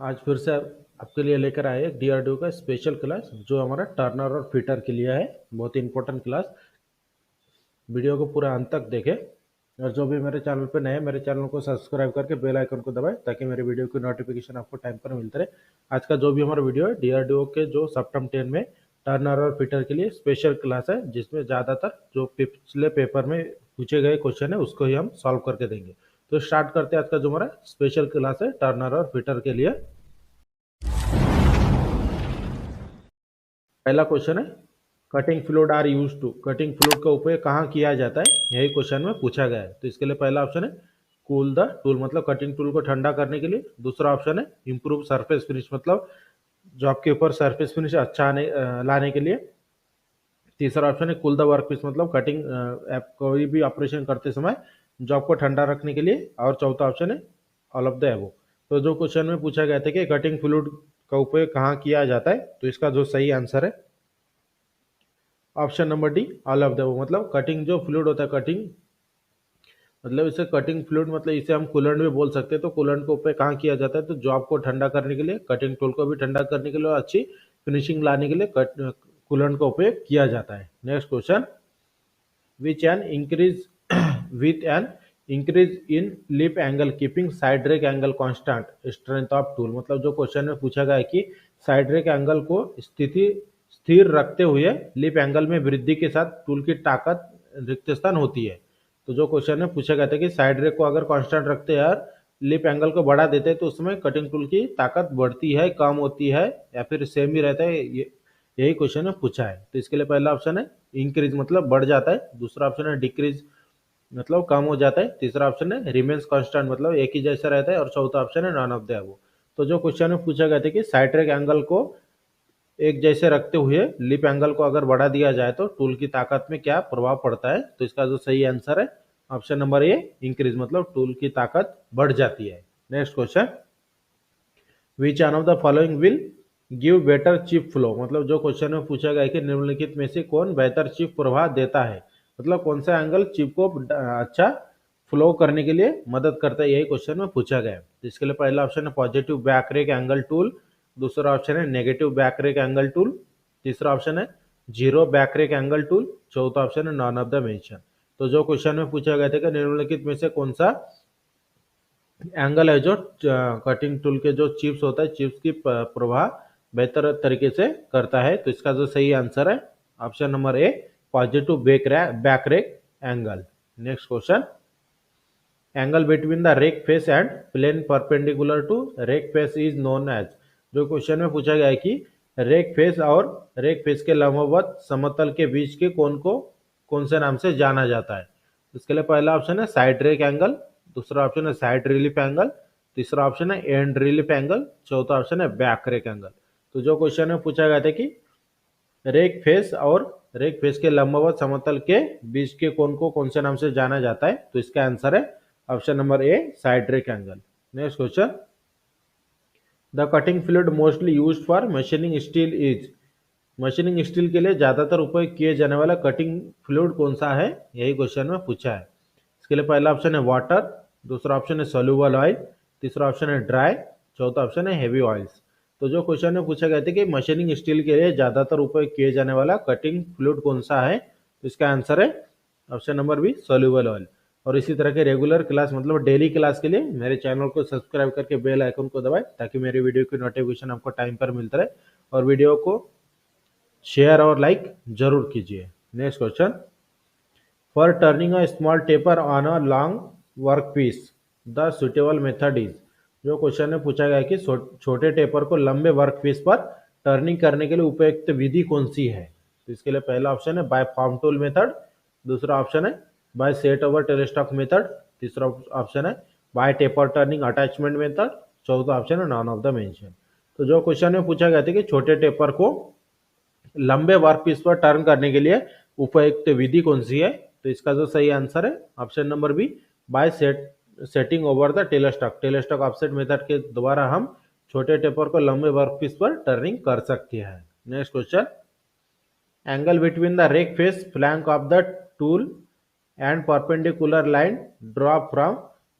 आज फिर से आपके लिए लेकर आए एक डीआरडीओ का स्पेशल क्लास जो हमारा टर्नर और फिटर के लिए है। बहुत ही इंपॉर्टेंट क्लास। वीडियो को पूरा अंत तक देखें और जो भी मेरे चैनल पे नए हैं, मेरे चैनल को सब्सक्राइब करके बेल आइकन को दबाएं ताकि मेरे वीडियो की नोटिफिकेशन आपको टाइम पर मिलते रहे। आज का जो भी हमारा वीडियो है डीआरडीओ के जो सप्टम 10 में टर्नर और फिटर के लिए स्पेशल क्लास है, जिसमें ज़्यादातर जो पिछले पेपर में पूछे गए क्वेश्चन है उसको ही हम सॉल्व करके देंगे। तो स्टार्ट करते हैं आज का जो हमारा स्पेशल क्लास है टर्नर और फिटर के लिए। पहला क्वेश्चन है, cutting fluid are use to. Cutting fluid का उपयोग कहाँ किया जाता है, यही क्वेश्चन में पूछा गया है। तो इसके लिए पहला ऑप्शन है कूल द टूल, मतलब कटिंग टूल को ठंडा करने के लिए। दूसरा ऑप्शन है इम्प्रूव सरफेस फिनिश, मतलब जो आपके ऊपर सरफेस फिनिश अच्छा लाने के लिए। तीसरा ऑप्शन है कूल द वर्क पीस, मतलब कटिंग कोई भी ऑपरेशन करते समय जॉब को ठंडा रखने के लिए। और चौथा ऑप्शन है ऑल ऑफ द एबो। तो जो क्वेश्चन में पूछा गया था कि कटिंग फ्लूइड का उपयोग कहाँ किया जाता है, तो इसका जो सही आंसर है option number D, all of the above. मतलब कटिंग जो फ्लूइड होता है, कटिंग मतलब इसे कटिंग फ्लूइड मतलब इसे हम कूलेंट भी बोल सकते हैं। तो कूलेंट का उपयोग कहाँ किया जाता है, तो जॉब को ठंडा करने के लिए, कटिंग टूल को भी ठंडा करने के लिए और अच्छी फिनिशिंग लाने के लिए कूलेंट का उपयोग किया जाता है। Next question, which an increase with an increase in lip angle keeping side rake angle constant strength of tool. मतलब जो क्वेश्चन में पूछा गया है कि साइड रेक एंगल को स्थिति स्थिर रखते हुए लिप एंगल में वृद्धि के साथ टूल की ताकत रिक्त स्थान होती है। तो जो क्वेश्चन में पूछा गया था कि साइड रेक को अगर कांस्टेंट रखते हैं और लिप एंगल को बढ़ा देते हैं तो उसमें कटिंग टूल की ताकत बढ़ती है, कम होती है, या फिर सेम ही रहता है, यही क्वेश्चन में पूछा है। तो इसके लिए पहला ऑप्शन है इंक्रीज, मतलब बढ़ जाता है। दूसरा ऑप्शन है डिक्रीज, मतलब कम हो जाता है। तीसरा ऑप्शन है रिमेन्स कांस्टेंट, मतलब एक ही जैसा रहता है। और चौथा ऑप्शन है नॉन ऑफ द अबव। तो जो क्वेश्चन में पूछा गया था कि साइड रेक एंगल को एक जैसे रखते हुए लिप एंगल को अगर बढ़ा दिया जाए तो टूल की ताकत में क्या प्रभाव पड़ता है, तो इसका जो सही आंसर है ऑप्शन नंबर ए, इंक्रीज, मतलब टूल की ताकत बढ़ जाती है। Next question, which one of the following will give better chip flow. मतलब जो क्वेश्चन में पूछा गया है कि निम्नलिखित में से कौन बेहतर चिप प्रवाह देता है, मतलब कौन सा एंगल चिप को अच्छा फ्लो करने के लिए मदद करता है, यही क्वेश्चन में पूछा गया है। तो इसके लिए पहला ऑप्शन है पॉजिटिव बैकरेक एंगल टूल। दूसरा ऑप्शन है नेगेटिव बैकरेक एंगल टूल। तीसरा ऑप्शन है जीरो बैकरेक एंगल टूल। चौथा ऑप्शन है नॉन ऑफ द मेंशन। तो जो क्वेश्चन में पूछा गया था कि निम्नलिखित में से कौन सा एंगल है जो कटिंग टूल के जो चिप्स होता है, चिप्स की प्रवाह बेहतर तरीके से करता है, तो इसका जो सही आंसर है option number A, positive back rake angle. Next question, angle between the rake face and plane perpendicular to rake face is known as. जो क्वेश्चन में पूछा गया है कि रेक फेस और रेक फेस के लंबवत समतल के बीच के कोण को कौन से नाम से जाना जाता है। इसके लिए पहला ऑप्शन है साइड रेक एंगल। दूसरा ऑप्शन है साइड रिलीफ एंगल। तीसरा ऑप्शन है एंड रिलीफ एंगल। चौथा ऑप्शन है बैक रेक एंगल। तो जो क्वेश्चन में पूछा गया था कि रेक फेस और रेक फेस के लंबवत समतल के बीच के कोण को कौन से नाम से जाना जाता है, तो इसका आंसर है option number A, side rake angle. Next question, the cutting fluid mostly used for machining steel is. Machining steel के लिए ज्यादातर उपयोग किए जाने वाला कटिंग फ्लूइड कौन सा है, यही क्वेश्चन में पूछा है। इसके लिए पहला ऑप्शन है वाटर। दूसरा ऑप्शन है सोल्यूबल ऑयल। तीसरा ऑप्शन है ड्राई। चौथा ऑप्शन है हेवी ऑयल्स। तो जो क्वेश्चन में पूछा गया था कि मशीनिंग स्टील के लिए ज्यादातर उपयोग किए जाने वाला कटिंग फ्लूइड कौन सा है, तो इसका आंसर है option number B, soluble oil. और इसी तरह के रेगुलर क्लास, मतलब डेली क्लास के लिए मेरे चैनल को सब्सक्राइब करके बेल आइकन को दबाएं ताकि मेरे वीडियो की नोटिफिकेशन आपको टाइम पर मिलता रहे। और वीडियो को शेयर और लाइक जरूर कीजिए। Next question, for turning a small taper on a long work piece the suitable method is. जो क्वेश्चन में पूछा गया है कि छोटे टेपर को लंबे वर्क पीस पर टर्निंग करने के लिए उपयुक्त विधि कौन सी है। तो इसके लिए पहला ऑप्शन है बाय फॉर्म टूल मेथड। दूसरा ऑप्शन है by set over tailstock method. तीसरा ऑप्शन है by taper turning attachment method. चौथा ऑप्शन है नॉन ऑफ द मेंशन। तो जो क्वेश्चन में पूछा गया था कि छोटे टेपर को लंबे वर्क पीस पर टर्न करने के लिए उपयुक्त विधि कौन सी है, तो इसका जो सही आंसर है option number B, by setting over the tailstock. Tailstock offset method के द्वारा हम छोटे टेपर को लंबे वर्क पीस पर टर्निंग कर सकते हैं। Next question, angle between the rake face flank of the tool and perpendicular line draw from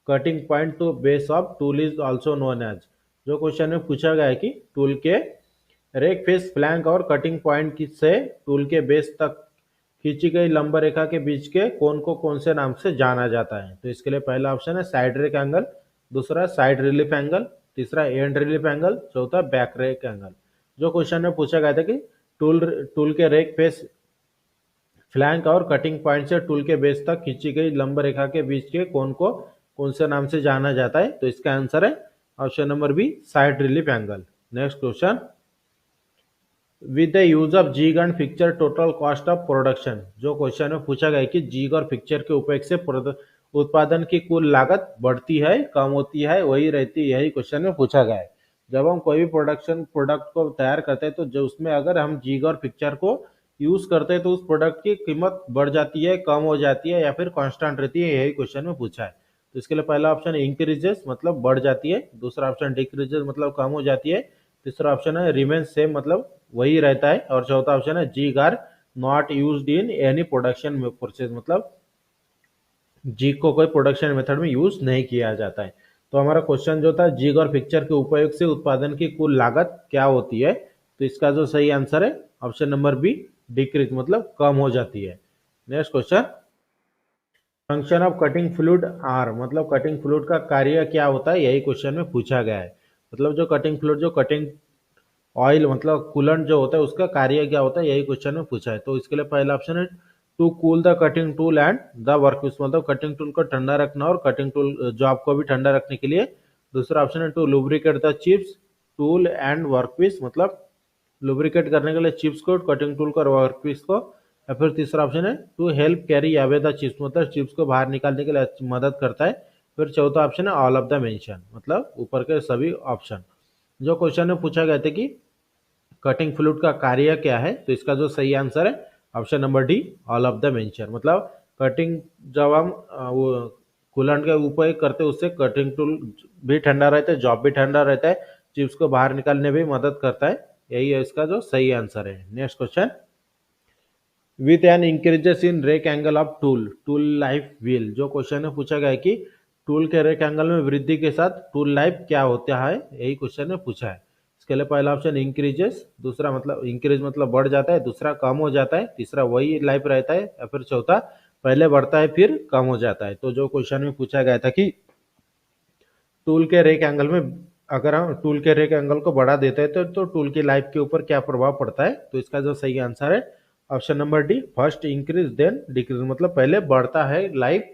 cutting point to base of tool is also known as. जो क्वेश्चन में पूछा गया है कि टूल के रेक फेस, फ्लैंक और cutting point से tool के बेस तक खींची गई लंब रेखा के बीच के कोण को कौन से नाम से जाना जाता है? तो इसके लिए पहला ऑप्शन है साइड रेक एंगल, दूसरा साइड रिलीफ एंगल, तीसरा एंड रिलीफ एंगल, चौथा बैक रेक एंगल। जो क्वेश्चन में पूछा गया था कि टूल टूल के रेक फेस, फ्लैंक और कटिंग पॉइंट से टूल के बेस तक खींची गई लंब रेखा के बीच के कोण को कौन से नाम से जाना जाता है? तो इसका आंसर है option number B, side relief angle. Next question, with the use of jig and fixture total cost of production. जो क्वेश्चन में पूछा गया है कि जिग और फिक्चर के उपयोग से उत्पादन की कुल लागत बढ़ती है, कम होती है, वही रहती है, यही क्वेश्चन में पूछा गया है। जब हम कोई भी प्रोडक्ट को तैयार करते हैं तो जो उसमें अगर हम जिग और पिक्चर को यूज करते हैं तो उस प्रोडक्ट की कीमत बढ़ जाती है, कम हो जाती है, या फिर कांस्टेंट रहती है, यही क्वेश्चन में पूछा है। तो इसके लिए पहला ऑप्शन इंक्रीजेस मतलब बढ़ जाती है, दूसरा ऑप्शन डिक्रीजेस मतलब कम हो जाती है, तीसरा ऑप्शन है रिमेन सेम मतलब वही रहता है, और चौथा ऑप्शन है jig are not used in any production process मतलब जिग को कोई प्रोडक्शन मेथड में यूज नहीं किया जाता है। तो हमारा क्वेश्चन जो था जिग और पिक्चर के उपयोग से उत्पादन की कुल लागत क्या होती है? तो इसका जो सही आंसर है ऑप्शन नंबर बी, डिक्रीज मतलब कम हो जाती है। Next question, function of cutting fluid are मतलब कटिंग फ्लूइड का कार्य क्या होता है? यही क्वेश्चन में पूछा गया है। मतलब जो कटिंग फ्लूइड, जो कटिंग ऑयल मतलब कूलेंट जो होता है उसका कार्य क्या होता है, यही क्वेश्चन में पूछा है। तो इसके लिए पहला ऑप्शन है to cool the cutting tool and the workpiece मतलब कटिंग टूल को ठंडा रखना और कटिंग टूल जॉब को भी ठंडा रखने के लिए। दूसरा ऑप्शन है to lubricate the chips tool and workpiece मतलब लुब्रिकेट करने के लिए चिप्स को, कटिंग टूल को और वर्कपीस को। या फिर तीसरा ऑप्शन है to help carry away the chips मतलब चिप्स को बाहर निकालने के लिए मदद करता है। फिर चौथा ऑप्शन है ऑल ऑफ द मेंशन मतलब ऊपर के सभी ऑप्शन। जो क्वेश्चन में पूछा गया था कि कटिंग फ्लूइड का कार्य क्या है, तो इसका जो सही आंसर है option number D, all of the mention मतलब कटिंग जब हम वो कूलेंट का उपयोग करते हैं उससे कटिंग टूल भी ठंडा रहता है, जॉब भी ठंडा रहता है, चिप्स को बाहर निकालने में भी मदद करता है, यही है इसका जो सही आंसर है। Next question, with an increases in rake angle of tool life will. जो क्वेश्चन में पूछा गया है कि टूल के रेक एंगल में वृद्धि के साथ टूल लाइफ क्या होता है, यही क्वेश्चन में पूछा है। इसके लिए पहला ऑप्शन इंक्रीजेस, दूसरा मतलब इंक्रीज मतलब बढ़ जाता है, दूसरा कम हो जाता है, तीसरा वही लाइफ रहता है, या फिर चौथा पहले बढ़ता है फिर कम हो जाता है। तो जो क्वेश्चन में पूछा गया था कि टूल के रेक एंगल में अगर हम टूल के रेक एंगल को बढ़ा देते हैं तो टूल की लाइफ के ऊपर क्या प्रभाव पड़ता है, तो इसका जो सही आंसर है option number D, first increase then decrease मतलब पहले बढ़ता है लाइफ,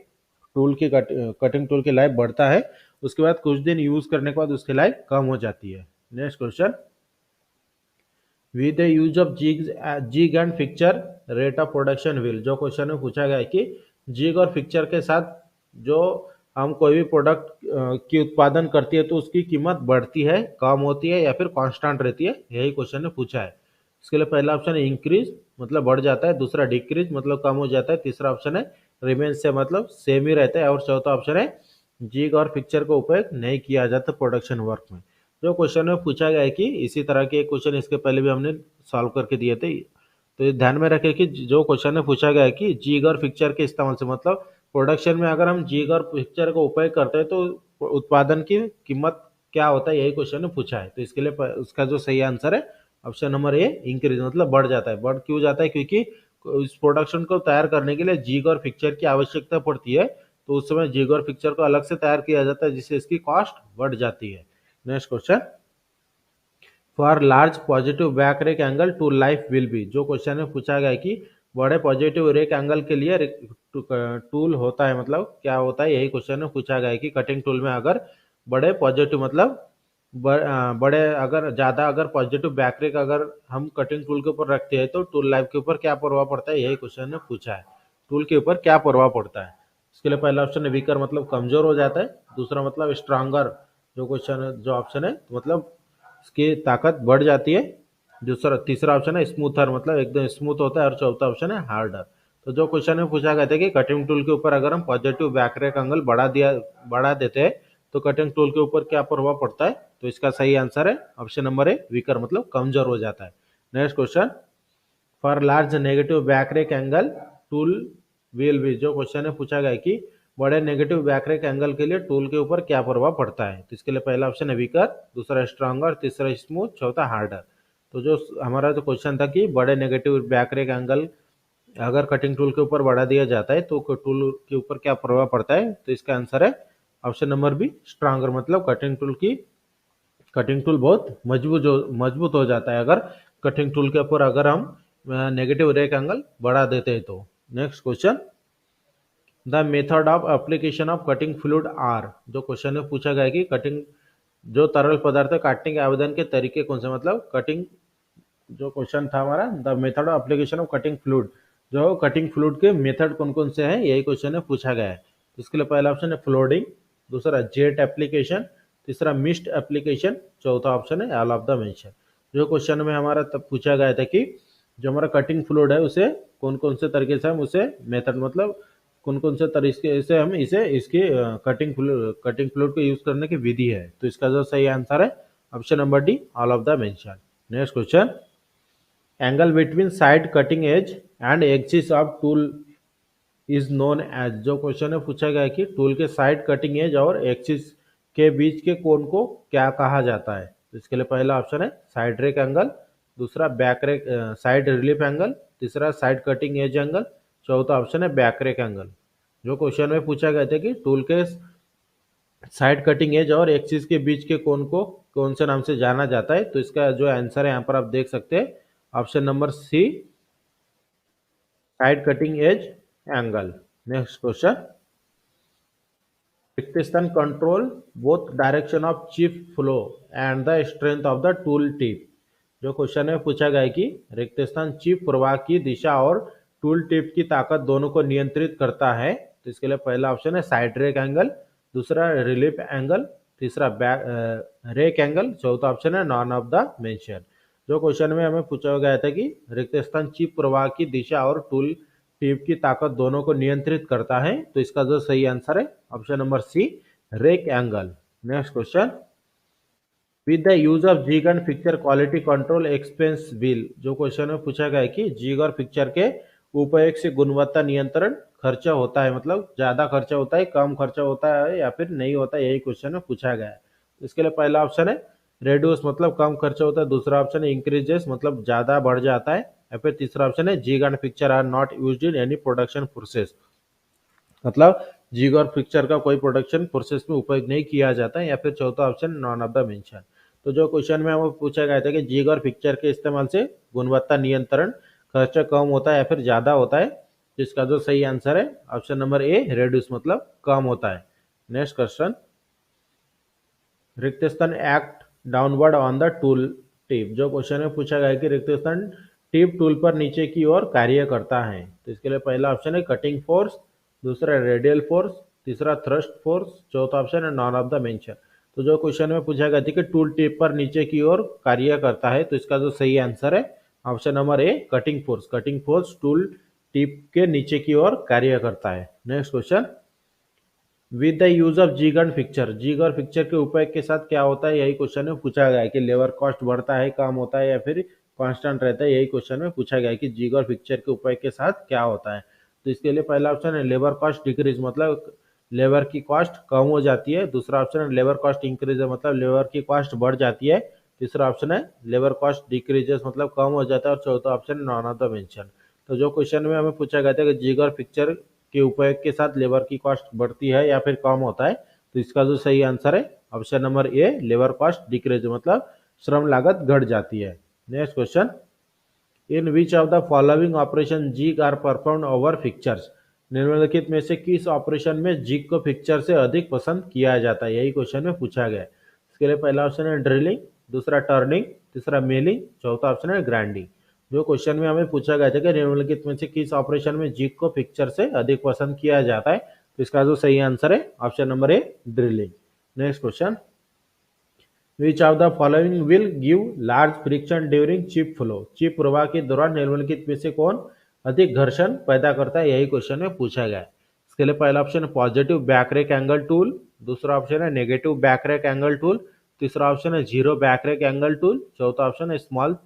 टूल की कटिंग टूल की लाइफ बढ़ता है, उसके बाद कुछ दिन यूज करने के बाद उसकी लाइफ कम हो जाती है। Next question, with the use of jig and fixture rate of production will. जो क्वेश्चन में पूछा गया है कि जिग और फिक्चर के साथ जो हम कोई भी प्रोडक्ट की उत्पादन करती है तो उसकी कीमत बढ़ती है, कम होती है, या फिर कांस्टेंट रहती है, यही क्वेश्चन ने पूछा है। इसके लिए पहला ऑप्शन है इंक्रीज मतलब बढ़ जाता है, दूसरा डिक्रीज मतलब कम हो जाता है, तीसरा ऑप्शन है रिमेन से मतलब सेम ही रहता है, और चौथा ऑप्शन है जिग और फिक्चर का उपयोग नहीं किया जाता प्रोडक्शन वर्क में। जो क्वेश्चन में पूछा गया है कि इसी तरह के क्वेश्चन इसके पहले भी हमने सॉल्व करके दिए थे, तो ये ध्यान में रखें कि जो क्वेश्चन में पूछा गया है कि जिग और फिक्चर के इस्तेमाल से मतलब प्रोडक्शन में अगर हम जिग और फिक्चर का उपयोग करते हैं तो उत्पादन की कीमत क्या होता है, यही क्वेश्चन में पूछा है। तो इसके लिए उसका जो सही आंसर है ऑप्शन नंबर ए, इंक्रीज मतलब बढ़ जाता है। बढ़ क्यों जाता है? क्योंकि इस प्रोडक्शन को तैयार करने के लिए जिग और फिक्चर की आवश्यकता पड़ती है, तो उस समय जिग और फिक्चर को अलग से तैयार किया जाता है जिससे इसकी कॉस्ट बढ़ जाती है। Next question, for large positive back rake angle tool life will be. जो क्वेश्चन में पूछा गया है कि बड़े पॉजिटिव रेक एंगल के लिए टूल होता है मतलब क्या होता है, यही क्वेश्चन में पूछा गया है कि कटिंग टूल में अगर बड़े पॉजिटिव मतलब बड़े अगर ज़्यादा अगर पॉजिटिव बैक रेक अगर हम कटिंग टूल के ऊपर रखते हैं तो टूल लाइफ के ऊपर क्या प्रभाव पड़ता है, यही क्वेश्चन ने पूछा है। टूल के ऊपर क्या प्रभाव पड़ता है? इसके लिए पहला ऑप्शन है वीकर मतलब कमजोर हो जाता है, दूसरा मतलब स्ट्रांगर, जो क्वेश्चन है जो ऑप्शन है मतलब इसकी ताकत बढ़ जाती है, दूसरा तीसरा ऑप्शन है स्मूथर मतलब एकदम स्मूथ होता है, और चौथा ऑप्शन है हार्डर। तो जो क्वेश्चन में पूछा गया था कि कटिंग टूल के ऊपर अगर हम पॉजिटिव बैकरेक एंगल बढ़ा देते हैं तो कटिंग टूल के ऊपर क्या प्रभाव पड़ता है, तो इसका सही आंसर है ऑप्शन नंबर ए, वीकर मतलब कमजोर हो जाता है। Next question, for large negative back rake angle tool will be. जो क्वेश्चन है पूछा गया है कि बड़े नेगेटिव बैकरेक एंगल के लिए टूल के ऊपर क्या प्रभाव पड़ता है? तो इसके लिए पहला ऑप्शन है वीकर, दूसरा स्ट्रांगर, तीसरा स्मूथ, चौथा हार्डर। तो जो हमारा जो क्वेश्चन था कि बड़े नेगेटिव बैकरेक एंगल अगर कटिंग टूल के ऊपर बढ़ा दिया जाता है तो टूल के ऊपर क्या प्रभाव पड़ता है? तो इसका आंसर है ऑप्शन नंबर बी, स्ट्रांगर। मतलब कटिंग टूल बहुत मजबूत हो जाता है अगर कटिंग टूल के ऊपर अगर हम नेगेटिव रेक एंगल बढ़ा देते हैं तो। Next question, the method of application of cutting fluid are. जो क्वेश्चन में पूछा गया है कि कटिंग जो तरल पदार्थ काटने के आवेदन के तरीके कौन से, मतलब कटिंग जो क्वेश्चन था हमारा, the method of application of cutting fluid, जो कटिंग फ्लूइड के मेथड कौन कौन से हैं यही क्वेश्चन में पूछा गया है। तो इसके लिए पहला ऑप्शन है फ्लोडिंग, दूसरा जेट एप्लीकेशन, तीसरा मिस्ट एप्लीकेशन, चौथा ऑप्शन है ऑल ऑफ द मेंशन। जो क्वेश्चन में हमारा तब पूछा गया था कि जो हमारा कटिंग फ्लूइड है उसे कौन कौन से तरीके से हम उसे मेथड मतलब कौन कौन से तरीके से हम इसे इसकी कटिंग फ्लूइड को यूज करने की विधि है। तो इसका जो सही आंसर है option number D, all of the mention. Next question, angle between side cutting edge and axis of tool is known as. जो क्वेश्चन में पूछा गया है कि टूल के साइड कटिंग एज और एक्सिस के बीच के कोण को क्या कहा जाता है। तो इसके लिए पहला ऑप्शन है साइड रेक एंगल, दूसरा back rake side relief angle, तीसरा साइड कटिंग एज एंगल, चौथा ऑप्शन है बैक रेक एंगल। जो क्वेश्चन में पूछा गया था कि टूल के साइड कटिंग एज और एक्सिस के बीच के कोण को कौन से नाम से जाना जाता है। तो इसका जो आंसर है यहाँ पर आप देख सकते हैं option number C, side cutting edge angle. Next question, रिक्टेशन control both direction of chip flow and the strength of the tool tip. जो क्वेश्चन में पूछा गया है कि रिक्तेस्थान चिप प्रवाह की दिशा और टूल टिप की ताकत दोनों को नियंत्रित करता है। तो इसके लिए पहला ऑप्शन है साइड रेक एंगल, दूसरा रिलीफ एंगल, तीसरा बैक रेक एंगल, चौथा ऑप्शन है नॉन ऑफ द मेंशन। जो क्वेश्चन में हमें पूछा गया था कि रिक्तेस्थान चिप प्रवाह की दिशा और टूल टिप की ताकत दोनों को नियंत्रित करता है। तो इसका जो सही आंसर है option number C, rake angle. Next question, with the use of jig and fixture quality control expense will. जो क्वेश्चन में पूछा गया है कि जिग और पिक्चर के उपयोग से गुणवत्ता नियंत्रण खर्चा होता है, मतलब ज्यादा खर्चा होता है, कम खर्चा होता है या फिर नहीं होता है, यही क्वेश्चन में पूछा गया है। इसके लिए पहला ऑप्शन है रेड्यूस, मतलब कम खर्चा होता है, दूसरा ऑप्शन है इंक्रीजेस, मतलब ज्यादा बढ़ जाता है, या फिर तीसरा ऑप्शन है jig and fixture are not used in any production process, मतलब जिग और पिक्चर का कोई प्रोडक्शन प्रोसेस में उपयोग नहीं किया जाता है, या फिर चौथा option non of the mention. तो जो क्वेश्चन में हमें पूछा गया था कि जिग और पिक्चर के इस्तेमाल से गुणवत्ता नियंत्रण खर्चा कम होता है या फिर ज्यादा होता है। जिसका जो सही आंसर है ऑप्शन नंबर ए, रेड्यूस, मतलब कम होता है। नेक्स्ट क्वेश्चन, रिक्तस्थान act downward on the tool tip. जो क्वेश्चन में पूछा गया है कि रिक्तस्थान टिप टूल पर नीचे की ओर कार्य करता है। तो इसके लिए पहला ऑप्शन है कटिंग फोर्स, दूसरा रेडियल फोर्स, तीसरा थ्रस्ट फोर्स, चौथा ऑप्शन है नॉन ऑफ द मेंशन। तो जो क्वेश्चन में पूछा गया था कि टूल टिप पर नीचे की ओर कार्य करता है, तो इसका जो सही आंसर है option number A, cutting force. Cutting force tool tip के नीचे की ओर कार्य करता है। Next question, with the use of jig and fixture. Jig और पिक्चर के उपयोग के साथ क्या होता है, यही क्वेश्चन में पूछा गया है कि लेबर कॉस्ट बढ़ता है, कम होता है या फिर कांस्टेंट रहता है। यही क्वेश्चन में पूछा गया है कि जिग और पिक्चर के उपयोग के साथ क्या होता है। तो इसके लिए पहला ऑप्शन है लेबर कॉस्ट डिक्रीज, मतलब लेबर की कॉस्ट कम हो जाती है, दूसरा ऑप्शन है लेबर कॉस्ट इंक्रीज, मतलब लेबर की कॉस्ट बढ़ जाती है, तीसरा ऑप्शन है लेबर कॉस्ट डिक्रीजेस, मतलब कम हो जाता है, और चौथा ऑप्शन है नॉन ऑफ द मेंशन। तो जो क्वेश्चन में हमें पूछा गया था कि जिग और पिक्चर के उपयोग के साथ लेबर की कॉस्ट बढ़ती है या फिर कम होता है, तो इसका जो सही आंसर है option number A, labour cost decrease, मतलब श्रम लागत घट जाती है। Next question, in which of the following operation jig are performed over fixtures. निम्नलिखित में से किस ऑपरेशन में जिग को पिक्चर से अधिक पसंद किया जाता है, यही क्वेश्चन में पूछा गया है। इसके लिए पहला ऑप्शन है ड्रिलिंग, दूसरा टर्निंग, तीसरा मिलिंग, चौथा ऑप्शन है ग्राइंडिंग। जो क्वेश्चन में हमें पूछा गया था कि निम्नलिखित में से किस ऑपरेशन में जिग को पिक्चर से अधिक पसंद किया जाता है, तो इसका जो सही आंसर है option number A, drilling. Next question, which of the following will give large friction during chip flow. Chip प्रवाह के दौरान निम्नलिखित में से कौन अधिक घर्षण पैदा करता है, यही क्वेश्चन में पूछा गया है। इसके लिए पहला ऑप्शन है पॉजिटिव बैकरेक एंगल टूल, दूसरा ऑप्शन है नेगेटिव बैकरेक एंगल टूल, तीसरा ऑप्शन है जीरो बैकरेक एंगल टूल, चौथा ऑप्शन है स्मॉल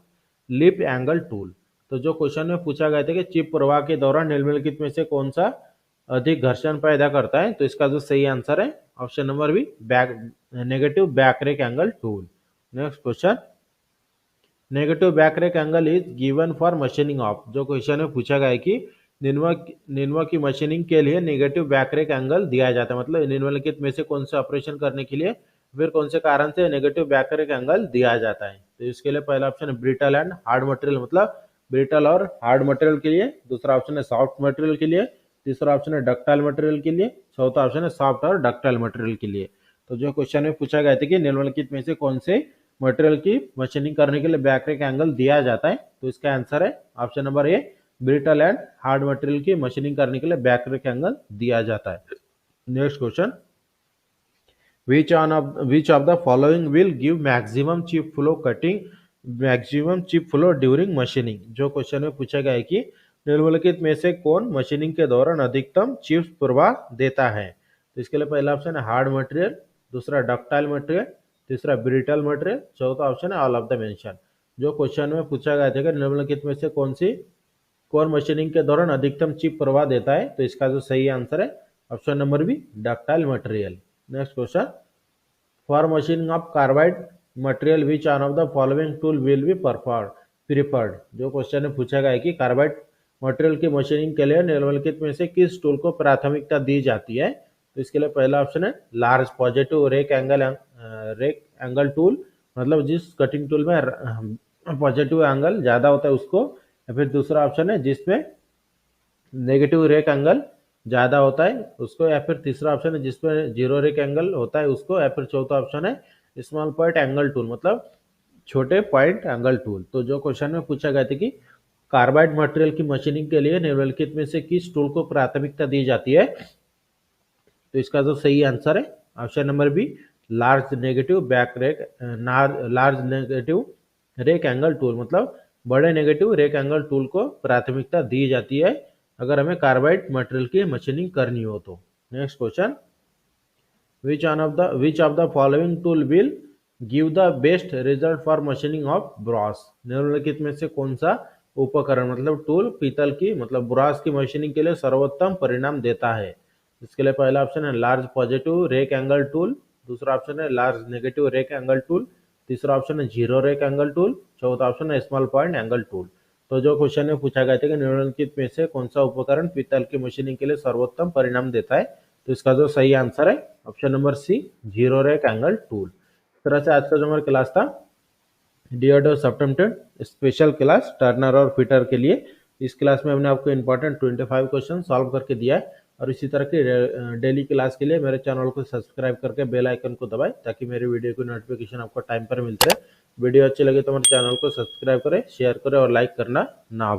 लिप एंगल टूल। तो जो क्वेश्चन में पूछा गया था कि चिप प्रवाह के दौरान निम्नलिखित में से कौन सा अधिक घर्षण पैदा करता है। तो इसका जो सही आंसर है option number B, back negative back rake angle tool. Next question, negative back rake angle is given for machining of. जो क्वेश्चन में पूछा गया है कि निन्वा की मशीनिंग के लिए नेगेटिव बैकरेक एंगल दिया जाता है, मतलब निम्नलिखित में से कौन से ऑपरेशन करने के लिए फिर कौन से कारण से नेगेटिव बैकरेक एंगल दिया जाता है। तो इसके लिए पहला ऑप्शन है ब्रिटल एंड हार्ड मटेरियल, मतलब ब्रिटल और हार्ड मटेरियल के लिए। दूसरा ऑप्शन है सॉफ्ट मटेरियल के लिए। तीसरा ऑप्शन है डक्टाइल मटेरियल के लिए। चौथा ऑप्शन है सॉफ्ट और डक्टाइल मटेरियल के लिए। तो जो क्वेश्चन में पूछा गया था कि निम्नलिखित में से कौन से मटेरियल की मशीनिंग करने के लिए बैकरेक एंगल दिया जाता है, तो इसका आंसर है option number A, brittle and hard material की मशीनिंग करने के लिए बैकरेक एंगल दिया जाता है। Next question, which of the following will give maximum chip flow cutting, maximum chip flow during machining। जो क्वेश्चन में पूछा गया है कि निम्नलिखित में से कौन मशीनिंग के दौरान अधिकतम चिप्स प्रवाह देता है। तो इसके लिए पहला ऑप्शन है हार्ड मटेरियल, दूसरा डक्टाइल मटेरियल, तीसरा ब्रिटल मटेरियल, चौथा ऑप्शन है ऑल ऑफ द मेंशन। जो क्वेश्चन में पूछा गया था कि निम्नलिखित में से कौन मशीनिंग के दौरान अधिकतम चिप प्रवाह देता है, तो इसका जो सही आंसर है option number B, ductile material. Next question, for machining of carbide material which one of the following tool will be preferred. जो क्वेश्चन में पूछा गया है कि कार्बाइड मटेरियल की मशीनिंग के लिए निम्नलिखित में से किस टूल को प्राथमिकता दी जाती है। तो इसके लिए पहला ऑप्शन है large positive rake angle tool, मतलब जिस कटिंग टूल में पॉजिटिव एंगल ज्यादा होता है उसको। या फिर दूसरा ऑप्शन है जिसमें नेगेटिव रेक एंगल ज्यादा होता है उसको। या फिर तीसरा ऑप्शन है जिसमें जीरो रेक एंगल होता है उसको। या फिर चौथा ऑप्शन है स्मॉल पॉइंट एंगल टूल, मतलब छोटे पॉइंट एंगल टूल। तो जो क्वेश्चन में पूछा गया था कि कार्बाइड मटेरियल की मशीनिंग के लिए निम्नलिखित में से किस टूल को प्राथमिकता दी जाती है, तो इसका जो सही आंसर है option number B, large negative rake angle tool, मतलब बड़े नेगेटिव रेक एंगल टूल को प्राथमिकता दी जाती है अगर हमें कार्बाइड मटेरियल की मशीनिंग करनी हो तो। Next question, which of the following tool will give the best result for machining of brass। निम्नलिखित में से कौन सा उपकरण, मतलब टूल पीतल की, मतलब ब्रास की मशीनिंग के लिए सर्वोत्तम परिणाम देता है। इसके लिए पहला ऑप्शन है large positive rake angle tool, दूसरा ऑप्शन है large negative rake angle tool, तीसरा ऑप्शन है जीरो रेक एंगल टूल, चौथा ऑप्शन है स्मॉल पॉइंट एंगल टूल। तो जो क्वेश्चन में पूछा गया था कि निम्नलिखित में से कौन सा उपकरण पीतल की मशीनिंग के लिए सर्वोत्तम परिणाम देता है, तो इसका जो सही आंसर है option number C, zero rake angle tool. इस तरह से आज का जो हमारा क्लास था डियर सबटेम्प्टेड स्पेशल क्लास टर्नर और फिटर के लिए, इस क्लास में हमने आपको इंपॉर्टेंट 25 क्वेश्चन सॉल्व करके दिया है। और इसी तरह की डेली क्लास के लिए मेरे चैनल को सब्सक्राइब करके बेल आइकन को दबाएं ताकि मेरी वीडियो की नोटिफिकेशन आपको टाइम पर मिलते रहे। वीडियो अच्छी लगे तो हमारे चैनल को सब्सक्राइब करें, शेयर करें और लाइक करना ना